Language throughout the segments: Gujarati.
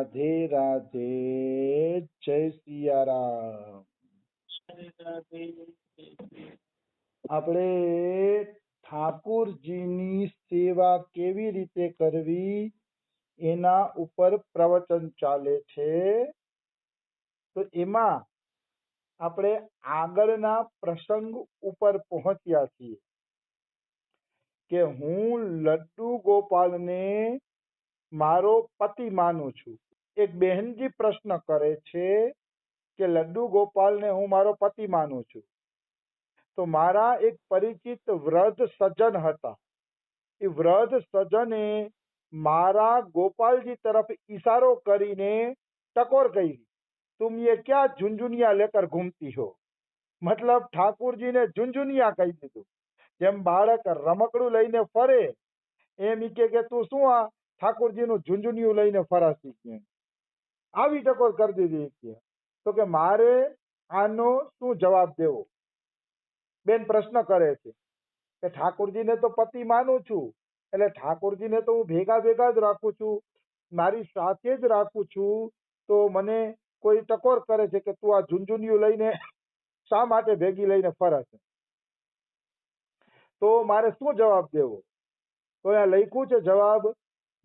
રાધે રાધે, જય સિયારામ। આપણે ઠાકુરજીની સેવા કેવી રીતે કરવી એના ઉપર પ્રવચન ચાલે છે। તો એમાં આપણે આગળના પ્રસંગ ઉપર પહોંચ્યા છીએ કે હું લડ્ડુ ગોપાલને મારો પતિ માનું છું। એક બહેનજી પ્રશ્ન કરે છે કે લડ્ડુ ગોપાલને હું મારો પતિ માનું છું, તો મારા એક પરિચિત વૃદ્ધ સજ્જન હતા। એ વૃદ્ધ સજ્જને મારા ગોપાલજી તરફ ઈશારો કરીને ટકોર કરી, तुम ये क्या झुंझुनिया लेकर घूमती हो। મતલબ ઠાકુરજીને ઝુંઝુનિયા કહી દીધું। જેમ બાળક રમકડું લઈને ફરે એમ ઈ કે તું શું આ ઠાકોરજીનું ઝુંઝુનિયું લઈને ફરાશી કે આવી ટકોર કરી દીધી કે તો કે મારે આનો શું જવાબ દેવો। બેન પ્રશ્ન કરે છે કે ઠાકોરજીને તો પતિ માનું છું, એટલે ઠાકોરજીને તો હું ભેગા ભેગા જ રાખું છું, મારી સાથે જ રાખું છું, તો મને કોઈ ટકોર કરે છે કે તું આ ઝુંઝુનિયું લઈને શા માટે ભેગી લઈને ફરે છે, તો મારે શું જવાબ દેવો। तो यहाँ लिखू है जवाब,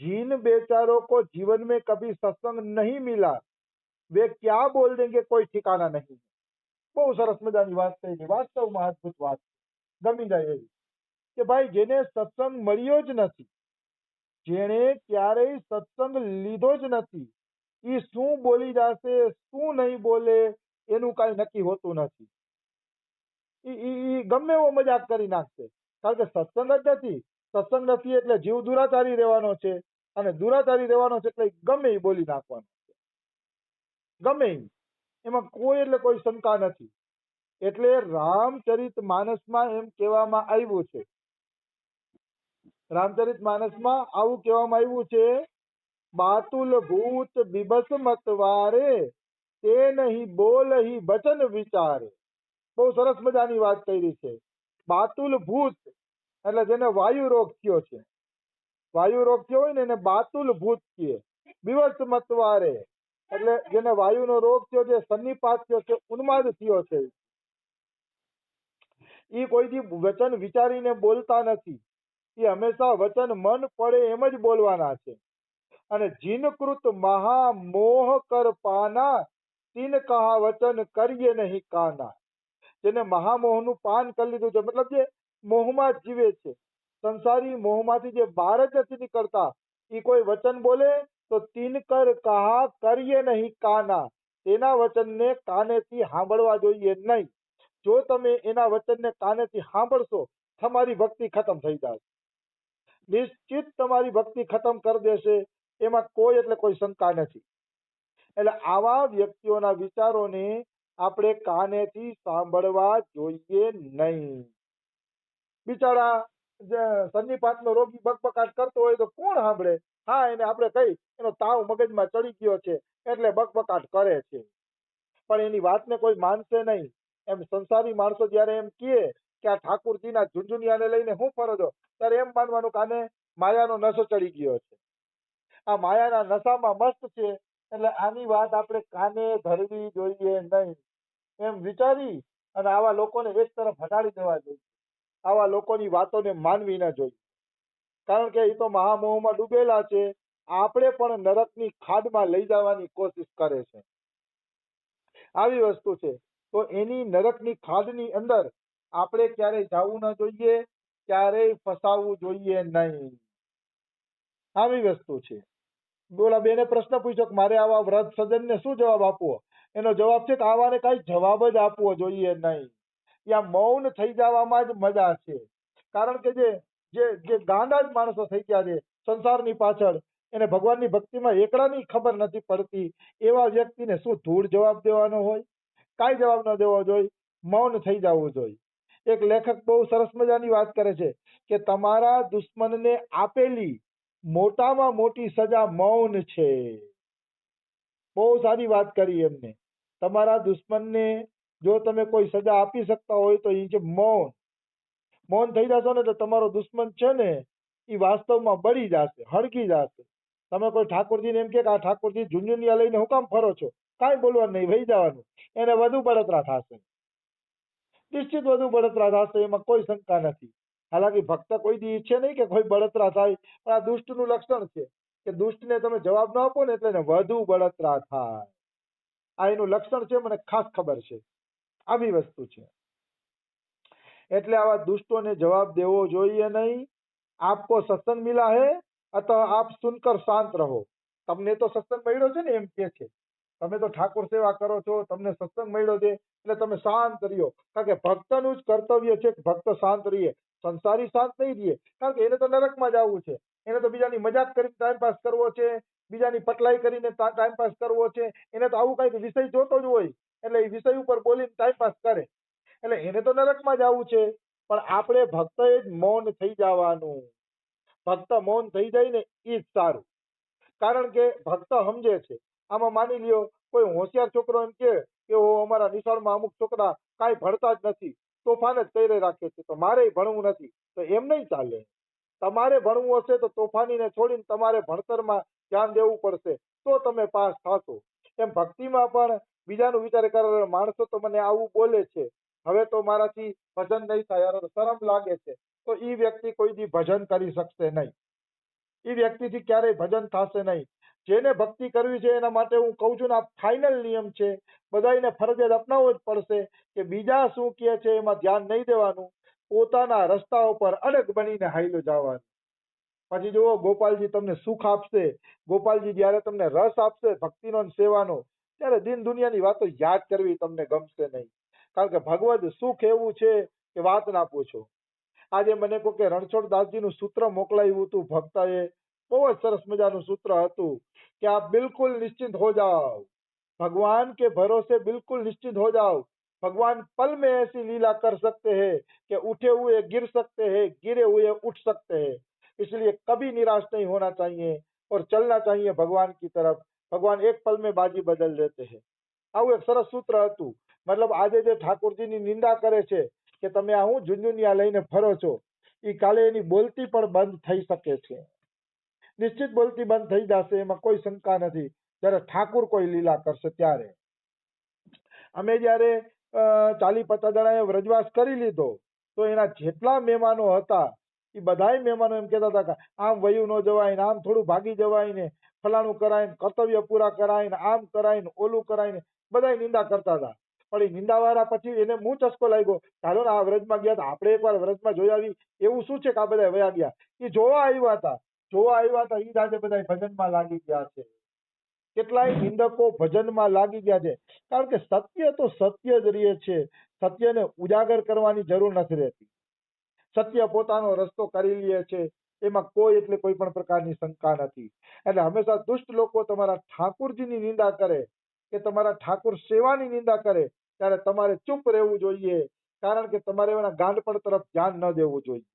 जिन बेचारों को जीवन में कभी सत्संग नहीं मिला वे क्या बोल देंगे कोई ठिकाना नहीं। बहु सरस मजानी बात कही, वास्तवમાં અદ્ભુત વાત ગમી જાય એવી કે ભાઈ જેને સત્સંગ મળ્યો જ નથી, જેણે ક્યારેય સત્સંગ લીધો જ નથી, એ શું બોલી જશે શું નહીં બોલે એનું કાંઈ નક્કી હોતું નથી। ઈ ગમે એવો મજાક કરી નાખશે, કારણ કે સત્સંગ જ નથી। સત્સંગ નથી એટલે જીવ દુરાચારી રહેવાનો છે, અને દુરાચારી રહેવાનો છે એટલે ગમે એ બોલી નાખવાનો છે, ગમે એમાં કોઈ એટલે કોઈ શંકા નથી। એટલે રામચરિત માનસમાં એમ કહેવામાં આવ્યું છે, રામચરિત માનસમાં આવું કહેવામાં આવ્યું છે, બાતુલ ભૂત બિબસ મતવારે તે નહીં બોલહી બચન વિચારે। બહુ સરસ મજાની વાત કરી છે। બાતુલ ભૂત એટલે જેને વાયુ રોગ થયો છે, વાયુ રોગ થયો હોય ને એને બાતુલ ભૂત કહે। બિવસ મતવારે એટલે જેને વાયુનો રોગ થયો છે, સન્નિપાત થયો છે, ઉન્માદ થયો છે, એ કોઈથી વચન વિચારીને બોલતા નથી, એ હંમેશા વચન મન પડે એમ જ બોલવાના છે। અને જીનકૃત મહામોહ કર પાના તીન કહા વચન કરીએ નહીં કાના। જેને મહામોહનું પાન કરી લીધું છે, મતલબ જે મોહમાં જ જીવે છે, સંસારી મોહમાંથી જે બહાર જ નથી નીકળતા, એ કોઈ વચન બોલે તો તીન કર કહા કરીએ નહીં કાના, એના વચનને કાનેથી સાંભળવા જોઈએ નહીં। જો તમે એના વચનને કાનેથી સાંભળશો તમારી ભક્તિ ખતમ થઈ જાય, નિશ્ચિત તમારી ભક્તિ ખતમ કરી દેશે, એમાં કોઈ એટલે કોઈ શંકા નથી। એટલે આવા વ્યક્તિઓના વિચારોને આપણે કાનેથી સાંભળવા જોઈએ નહીં। બિચારા સન્નિપાતનો રોગી બકબકાટ કરતો હોય તો કોણ સાંભળે? હા, એને આપણે કહી એનો તાવ મગજમાં ચડી ગયો છે એટલે બકબકાટ કરે છે, પણ એની વાતને કોઈ માનશે નહીં। એમ સંસારી માણસો જયારે એમ કહે કે આ ઠાકુરજીના ઝુંઝુનિયાને લઈને હું ફરો છો, ત્યારે એમ માનવાનું કે આને માયાનો નશો ચડી ગયો છે, આ માયાના નશામાં મસ્ત છે, એટલે આની વાત આપણે કાને ધરવી જોઈએ નહીં, એમ વિચારી અને આવા લોકોને એક તરફ હટાડી દેવા જોઈએ, આવા લોકોની વાતોને માનવી ન જોઈએ, કારણ કે એ તો મહામોહમાં ડૂબેલા છે, આપણે પણ નરકની ખાડમાં લઈ જવાની કોશિશ કરે છે, આવી વસ્તુ છે। તો એની નરકની ખાડની અંદર આપણે ક્યારેય જવું ન જોઈએ, ક્યારેય ફસાવવું જોઈએ નહીં, આવી વસ્તુ છે। બોલા બેને પ્રશ્ન પૂછ્યો કે મારે આવા વ્રત સજ્જનને શું જવાબ આપવો? એનો જવાબ છે કે આવાને કઈ જવાબ જ આપવો જોઈએ નહીં, ત્યાં મૌન થઈ જવામાં જ મજા છે, કારણ કે જે ગાંડા જ માણસો થઈ ગયા છે સંસારની પાછળ, એને ભગવાનની ભક્તિમાં એકડાની ખબર નથી પડતી, એવા વ્યક્તિને શું ધૂળ જવાબ દેવાનો હોય? કાંઈ જવાબ ન દેવો જોઈએ, મૌન થઈ જવું જોઈએ। એક લેખક બહુ સરસ મજાની વાત કરે છે કે તમારા દુશ્મનને આપેલી મોટામાં મોટી સજા મૌન છે। બહુ સારી વાત કરી એમને, તમારા દુશ્મનને જો તમે કોઈ સજા આપી શકતા હોય તો એ છે મૌન। મૌન થઈ જશો ને તો તમારો દુશ્મન છે ને એ વાસ્તવમાં બળી જશે, હળગી જશે, તમે કોઈ ઠાકોરજીને એમ કે આ ઠાકોરજી ઝુંઝુનિયા લઈને હું કામ ફરો છો, કાંઈ બોલવાનું નહીં, વહી જવાનું. એને વધુ બળતરા થશે, નિશ્ચિત વધુ બળતરા થશે, એમાં કોઈ શંકા નથી. હાલાકી ભક્ત કોઈ દી ઈચ્છે નહીં કે કોઈ બળતરા થાય, પણ આ દુષ્ટનું લક્ષણ છે કે દુષ્ટને તમે જવાબ ન આપો ને એટલે એને વધુ બળતરા થાય. આ એનું લક્ષણ છે, મને ખાસ ખબર છે. આવી વસ્તુ છે. એટલે આવા દુષ્ટોને જવાબ દેવો જોઈએ નહીં. આપકો સત્સંગ મિલા હે અતः આપ સુનકર શાંત રહો. તમને તો સત્સંગ મળ્યો છે ને, એમ કે છે. તમે તો ઠાકોર સેવા કરો છો, તમને સત્સંગ મળ્યો છે એટલે તમે શાંત રહ્યો. કારણ કે ભક્તનું જ કર્તવ્ય છે કે ભક્ત શાંત રહીએ. સંસારી શાંત નહીં રહીએ, કારણ કે એને તો નરકમાં જ આવવું છે. એને તો બીજાની મજાક કરીને ટાઈમ પાસ કરવો છે, બીજાની પટલાઈ કરીને ટાઈમ પાસ કરવો છે. એને તો આવું કઈક વિષય જોતો જ હોય, એટલે એ વિષય ઉપર બોલીને ટાઈમ પાસ કરે. એટલે એને તો નરકમાં જ આવવું છે. પણ આપણે ભક્તએ જ મૌન થઈ જવાનું. ભક્ત મૌન થઈ જાય ને એ જ સારું. કારણ કે ભક્ત સમજે છે. આમાં માની લ્યો કોઈ હોશિયાર છોકરો એમ કે અમારા નિશાળમાં અમુક છોકરા કાંઈ ભણતા જ નથી, તોફાન જ કરી રાખે છે, તો મારે ભણવું નથી, તો એમ નહીં ચાલે. તમારે ભણવું હશે તો તોફાનીને છોડીને તમારે ભણતરમાં ધ્યાન દેવું પડશે, તો તમે પાસ થશો. એમ ભક્તિમાં પણ બીજાનું વિચાર કરે, માણસો તો મને આવું બોલે છે, હવે તો મારાથી ભજન નહીં થાય, શરમ લાગે છે, તો એ વ્યક્તિ કોઈ દી ભજન કરી શકશે નહીં. એ વ્યક્તિથી ક્યારેય ભજન થશે નહીં. જેને ભક્તિ કરવી છે એના માટે હું કહું છું ને, આ ફાઇનલ નિયમ છે. બધાને ફરજિયાત અપનાવવો જ પડશે કે બીજા શું કહે છે એમાં ધ્યાન નહીં દેવાનું, પોતાના રસ્તા ઉપર અડગ બનીને હાલ્યું જવાનું. પછી જુઓ, ગોપાલજી તમને સુખ આપશે, ગોપાલજી જ્યારે તમને રસ આપશે ભક્તિનો અને સેવાનો, ત્યારે દિન દુનિયાની વાતો યાદ કરવી તમને ગમશે નહીં. કારણ કે ભગવદ સુખ એવું છે કે વાત ના પૂછો. આજે મને કહો કે રણછોડદાસજીનું સૂત્ર મોકલાયું હતું ભક્તએ, બહુ જ સરસ મજાનું સૂત્ર હતું કે આપ બિલકુલ નિશ્ચિંત हो जाओ, भगवान के भरोसे बिल्कुल निश्चित हो जाओ, भगवान पल में ऐसी लीला कर सकते हैं कि उठे हुए गिर सकते हैं, गिरे हुए उठ सकते हैं, इसलिए कभी निराश नहीं होना चाहिए और चलना चाहिए भगवान की तरफ, भगवान एक पल में बाजी बदल देते हैं. આવું એક સરસ સૂત્ર હતું. મતલબ આજે જે ઠાકોરજીની નિંદા કરે છે કે તમે આ હું ઝુંઝુનિયા લઈને ફરો છો, એ કાલે એની બોલતી પણ બંધ થઈ શકે છે. નિશ્ચિત બોલતી બંધ થઈ જશે, એમાં કોઈ શંકા નથી, જ્યારે ઠાકુર કોઈ લીલા કરશે ત્યારે. અમે જ્યારે 40-50 જણાએ વ્રજવાસ કરી લીધો, તો એના જેટલા મહેમાનો હતા એ બધાય મહેમાનો એમ કહેતા હતા કે આમ વયું ન જવાય ને, આમ થોડું ભાગી જવાય ને, ફલાણું કરાય ને, કર્તવ્ય પૂરા કરાય ને, આમ કરાય ને, ઓલું કરાય ને, બધાય નિંદા કરતા હતા. પણ એ નિંદાવાળા પછી એને હું ચસ્કો લાગ્યો, ચાલો ને આ વ્રજમાં ગયા હતા, આપણે એકવાર વ્રજમાં જોઈ આવી, એવું શું છે કે આ બધા વયા ગયા. એ જોવા આવ્યા હતા એ જ આજે બધા ભજનમાં લાગી ગયા છે. કેટલાય નિંદકો ભજનમાં લાગી ગયા છે. કારણ કે સત્ય તો સત્ય જ રહે છે, સત્યને ઉજાગર કરવાની જરૂર નથી રહેતી. સત્ય પોતાનો રસ્તો કરી લે છે, એમાં કોઈ એટલે કોઈ પણ પ્રકારની શંકા નથી. એટલે હંમેશા દુષ્ટ લોકો તમારા ઠાકુરજીની નિંદા કરે કે તમારા ઠાકુર સેવાની નિંદા કરે ત્યારે તમારે ચૂપ રહેવું જોઈએ. કારણ કે તમારે એના ગાંડપણ તરફ ધ્યાન ન દેવું જોઈએ.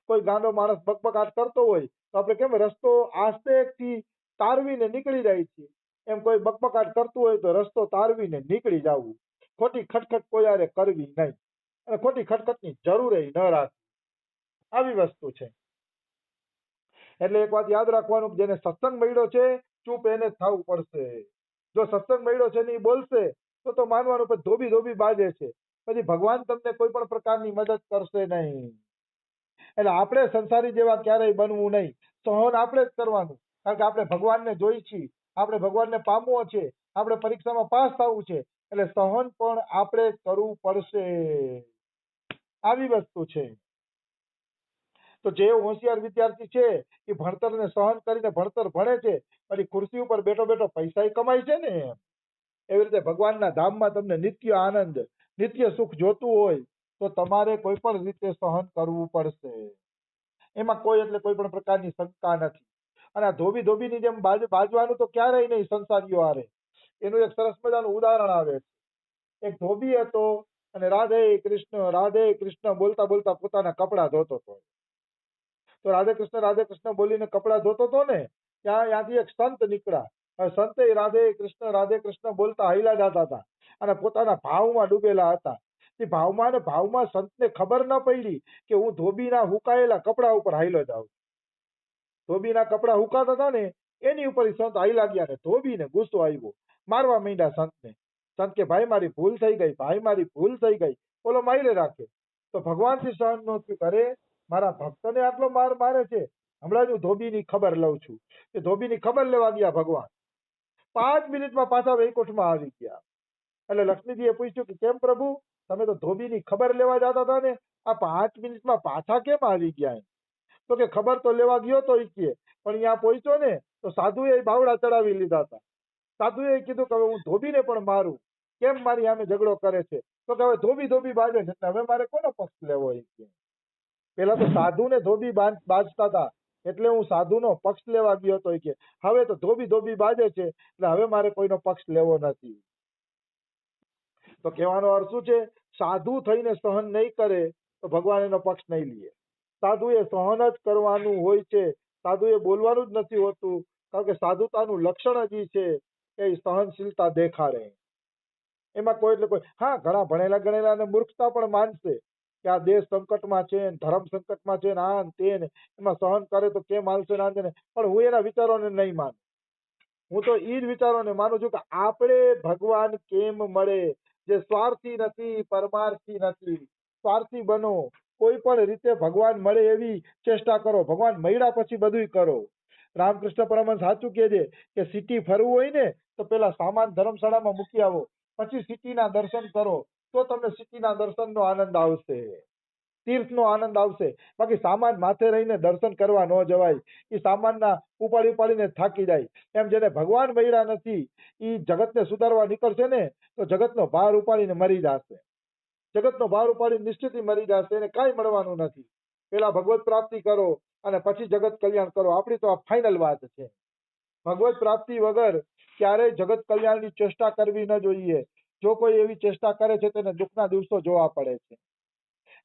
કોઈ ગાંડો માણસ બકબકાટ કરતો હોય તો આપણે કેમ રસ્તો આસ્તેથી તારવીને નીકળી જાય છે, એમ કોઈ બકબકાટ કરતું હોય તો રસ્તો તારવીને નીકળી જવું. ખોટી ખટખટ કોઈ હારે કરવી નહીં, અને ખોટી ખટખટની જરૂર ન રાખવી. આવી વસ્તુ છે. એટલે એક વાત યાદ રાખવાનું, જેને સત્સંગ મળ્યો છે ચૂપ એને જ થવું પડશે. જો સત્સંગ મળ્યો છે ને એ બોલશે તો માનવાનું પણ ધોબી ધોબી બાજે છે, પછી ભગવાન તમને કોઈ પણ પ્રકારની મદદ કરશે નહીં. એટલે આપણે સંસારી જેવા ક્યારેય બનવું નહીં. સહન આપણે જ કરવાનું, કારણ કે આપણે ભગવાનને જોઈ છીએ, આપણે ભગવાનને પામવો છે, આપણે પરીક્ષામાં પાસ થવું છે, એટલે સહન પણ આપણે જ કરવું પડશે. આવી વસ્તુ છે. તો જે હોશિયાર વિદ્યાર્થી છે એ ભણતરને સહન કરીને ભણતર ભણે છે, પછી ખુરશી ઉપર બેઠો બેઠો પૈસા કમાય છે ને. એવી રીતે ભગવાનના ધામમાં તમને નિત્ય આનંદ, નિત્ય સુખ જોતું હોય તો તમારે કોઈ પણ રીતે સહન કરવું પડશે. એમાં કોઈ એટલે કોઈ પણ પ્રકારની શંકા નથી. અને આ ધોબી ધોબીની જેમ બાજવાનું તો ક્યારેય નહીં સંસારીઓ હારે. એનું એક સરસ મજાનું ઉદાહરણ આવે છે. એક ધોબી હતો અને રાધે કૃષ્ણ બોલતા બોલતા પોતાના કપડા ધોતો હતો. તો રાધે કૃષ્ણ બોલીને કપડા ધોતો હતો ને, ત્યાંથી એક સંત નીકળ્યા. સંતે રાધે કૃષ્ણ બોલતા હાલ્યા જતા હતા અને પોતાના ભાવમાં ડૂબેલા હતા. એ ભાવમાં સંતને ખબર ન પડી કે હું ધોબીના હુકાયેલા કપડા ઉપર હાલ્યો જાઉં. ધોબીના કપડા હુકાતા હતા ને એની ઉપર ઈ સંત હાઈલા ગયા ને ધોબીને ગુસ્સો આવ્યો, મારવા માંડ્યા સંતને. સંત કે ભાઈ મારી ભૂલ થઈ ગઈ, ભાઈ મારી ભૂલ થઈ ગઈ. બોલો મારી રાખે. તો ભગવાનથી સહન નો થયું, અરે મારા ભક્તને આટલો માર મારે છે, હમણાં જ હું ધોબીની ખબર લઉં છું. એ ધોબીની ખબર લેવા ગયા ભગવાન. 5 મિનિટમાં પાછા વૈકુંઠમાં આવી ગયા. એટલે લક્ષ્મીજીએ પૂછ્યું કે કેમ પ્રભુ, તમે તો ધોબીની ખબર લેવા જતા હતા ને, આ 5 મિનિટમાં પાછા કેમ આવી ગયા? તો કે ખબર તો લેવા ગયો તો ઈ કે, પણ અહીંયા પહોંચ્યો ને તો સાધુએ બાવડા ચડાવી લીધા હતા. સાધુએ કીધું કે હવે હું ધોબીને પણ મારું, કેમ મારી સામે ઝઘડો કરે છે? તો કે હવે ધોબી ધોબી બાજે છે, એટલે હવે મારે કોનો પક્ષ લેવો? ઈ કે પેલા તો સાધુને ધોબી બાજતા હતા, એટલે હું સાધુનો પક્ષ લેવા ગયો હતો. કે હવે તો ધોબી ધોબી બાજે છે, એટલે હવે મારે કોઈનો પક્ષ લેવો નથી. તો કહેવાનો અર્થ શું છે? સાધુ થઈને સહન નહીં કરે તો ભગવાન એનો પક્ષ નહીં લે. સાધુએ સહન જ કરવાનું હોય છે, સાધુએ બોલવાનું જ નથી હોતું. કારણ કે સાધુતાનું લક્ષણ જ છે કે સહનશીલતા દેખાડે. એમાં કોઈ એટલે કોઈ હા ઘણા ભણેલા ગણેલા અને મૂર્ખતા પણ માનશે કે આ દેશ સંકટમાં છે, ધર્મ સંકટમાં છે, આ તે ને એમાં સહન કરે તો કેમ હાલશે ના ને. પણ હું એના વિચારોને નહીં માનું. હું તો એ જ વિચારોને માનું છું કે આપણે ભગવાન કેમ મળે, જે સ્વાર્થી નથી, પરમાર્થી નથી. સ્વાર્થી બનો, કોઈ પણ રીતે ભગવાન મળે એવી ચેષ્ટા કરો. ભગવાન મળ્યા પછી બધું કરો. રામકૃષ્ણ પરમહંસ સાચું કહે છે કે સિટી ફરવું હોય ને તો પેલા સામાન ધર્મશાળામાં મૂકી આવો, પછી સિટીના દર્શન કરો, તો તમને સિટીના દર્શનનો આનંદ આવશે, તીર્થનો આનંદ આવશે. બાકી સામાન માથે રહીને દર્શન કરવા ન જવાય. એ સામાનના ઉપાડીને થાકી જાય. એમ જેને ભગવાન મળ્યા નથી એ જગતને સુધારવા નીકળશે ને તો જગતનો ભાર ઉપાડીને મરી જશે. જગતનો ભાર ઉપાડીને નિશ્ચિત મરી જશે. એને કાંઈ મળવાનું નથી. પેલા ભગવત પ્રાપ્તિ કરો અને પછી જગત કલ્યાણ કરો. આપણી તો આ ફાઇનલ વાત છે. ભગવત પ્રાપ્તિ વગર ક્યારેય જગત કલ્યાણની ચેષ્ટા કરવી ન જોઈએ. જો કોઈ એવી ચેષ્ટા કરે છે તેને દુઃખના દિવસો જોવા પડે છે.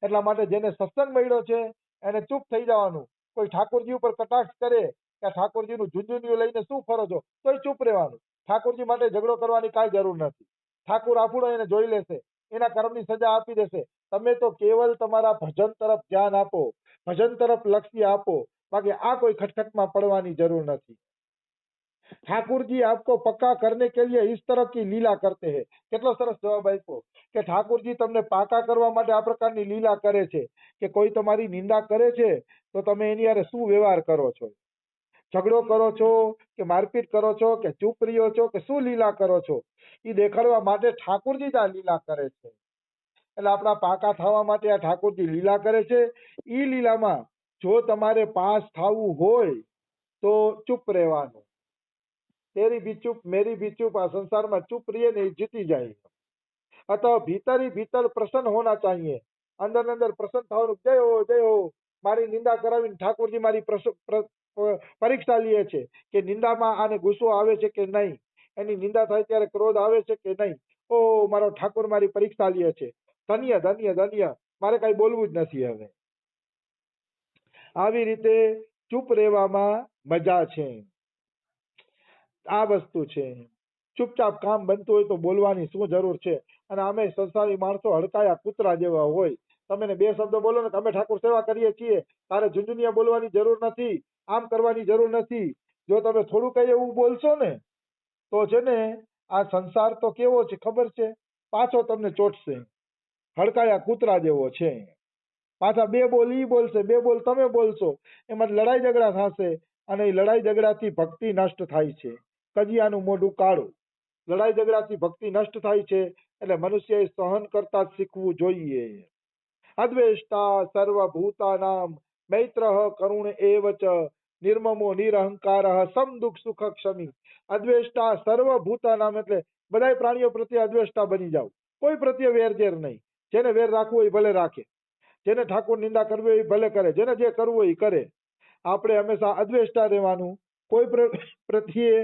એટલા માટે જેને સત્સંગ મળ્યો છે એને ચૂપ થઈ જવાનું. કોઈ ઠાકોરજી ઉપર કટાક્ષ કરે કે ઠાકોરજીનું ઝુંઝુનિયું લઈને શું ફરો છો, તોય ચૂપ રહેવાનું. ઠાકોરજી માટે ઝઘડો કરવાની કાંઈ જરૂર નથી. ઠાકોર આપણો એને જોઈ લેશે, એના કર્મની સજા આપી દેશે. તમે તો કેવલ તમારા ભજન તરફ ધ્યાન આપો, ભજન તરફ લક્ષ્ય આપો. બાકી આ કોઈ ખટખટમાં પડવાની જરૂર નથી. ठाकुर जी आपको पक्का करने के लिए इस तरह की लीला करते हैं. કેટલો સરસ જવાબ આપ્યો કે ઠાકોરજી તમને પાકા કરવા માટે આ પ્રકારની લીલા કરે છે કે કોઈ તમારી નિંદા કરે છે તો તમે એની હારે શું વ્યવહાર કરો છો, ઝઘડો કરો છો કે મારપીટ કરો છો કે ચૂપ રહ્યો છો કે શું લીલા કરો છો, એ દેખાડવા માટે ઠાકોરજી જ આ લીલા કરે છે. એટલે આપણા પાકા થવા માટે આ ઠાકોરજી લીલા કરે છે. એ લીલામાં જો તમારે પાસ થવું હોય તો ચૂપ રહેવાનું. तेरी भी चुप मेरी भी चुप, आ संसार में चुप रहिए नहीं जीती जाएगा. अतः भीतर ही भीतर प्रसन्न होना चाहिए. अंदर अंदर प्रसन्न થવાનું. जय हो મારી નિંદા કરાવીને ઠાકોરજી મારી પરીક્ષા લે છે કે નિંદામાં આને ગુસ્સો આવે છે કે નહીં, એની નિંદા થાય ત્યારે ક્રોધ આવે છે કે નહીં. ઓ મારો ઠાકોર મારી પરીક્ષા લે છે. ધન્ય ધન્ય ધન્ય, મારે કઈ બોલવું જ નથી હવે. આવી રીતે ચૂપ રહેવામાં મજા છે. આ વસ્તુ છે. ચૂપચાપ કામ બનતું હોય તો બોલવાની શું જરૂર છે? અને અમે સંસારી માણસો હડકાયા કૂતરા જેવા હોય. તમે 2 શબ્દો બોલો ને અમે ઠાકોર સેવા કરીએ છીએ, તારે ઝુંઝુનિયા બોલવાની જરૂર નથી, આમ કરવાની જરૂર નથી. જો તમે થોડું કઈ એવું બોલશો ને તો છે ને આ સંસાર તો કેવો છે ખબર છે, પાછો તમને ચોટશે. હડકાયા કૂતરા જેવો છે. પાછા 2 બોલ ઈ બોલશે, 2 બોલ તમે બોલશો, એમાં લડાઈ ઝઘડા થશે. અને એ લડાઈ ઝઘડાથી ભક્તિ નષ્ટ થાય છે. કજિયાનું મોઢું કાળું. લડાઈ ઝઘડાથી ભક્તિ નષ્ટ થાય છે. એટલે મનુષ્યએ સહન કરતા શીખવું જોઈએ. અદ્વેષ્ટા સર્વભૂતાનામ મૈત્રઃ કરુણ એવ ચ નિર્મમો નિરહંકારઃ સમ દુઃખ સુખ ક્ષમી. અદ્વેષ્ટા સર્વભૂતાનામ એટલે બધા પ્રાણીઓ પ્રત્યે અદ્વેષ્ટા બની જાવ. કોઈ પ્રત્યે વેરઝેર નહીં. જેને વેર રાખવો હોય ભલે રાખે, જેને ઠાકોર નિંદા કરવી હોય ભલે કરે, જેને જે કરવું હોય કરે. આપણે હંમેશા અદ્વેષ્ટા રહેવાનું. કોઈ પ્રત્યે